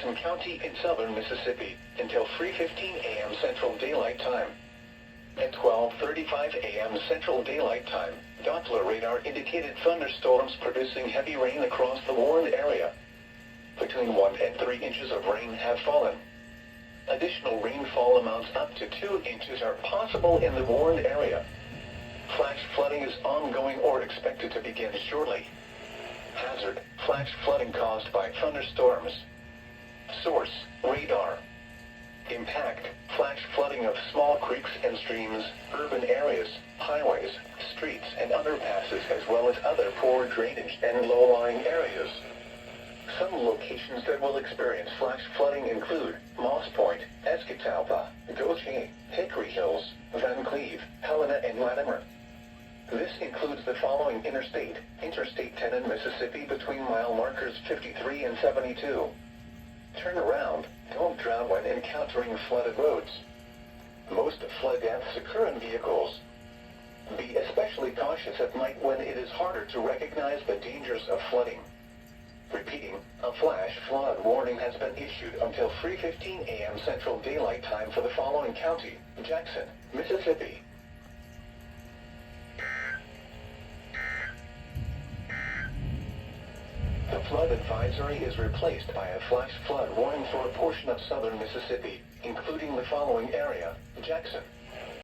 Jackson County in southern Mississippi until 3:15 a.m. Central Daylight Time. At 12:35 a.m. Central Daylight Time, Doppler radar indicated thunderstorms producing heavy rain across the warned area. Between 1 and 3 inches of rain have fallen. Additional rainfall amounts up to 2 inches are possible in the warned area. Flash flooding is ongoing or expected to begin shortly. Hazard: flash flooding caused by thunderstorms. Source: radar. Impact: flash flooding of small creeks and streams, urban areas, highways, streets and underpasses, as well as other poor drainage and low-lying areas. Some locations that will experience flash flooding include Moss Point, Escatawpa, Goshen, Hickory Hills, Van Cleve, Helena and Latimer. This includes the following interstate: Interstate 10 in Mississippi between mile markers 53 and 72. Turn around, don't drown when encountering flooded roads. Most flood deaths occur in vehicles. Be especially cautious at night when it is harder to recognize the dangers of flooding. Repeating, a flash flood warning has been issued until 3:15 a.m. Central Daylight Time for the following county: Jackson, Mississippi. The flood advisory is replaced by a flash flood warning for a portion of southern Mississippi, including the following area: Jackson,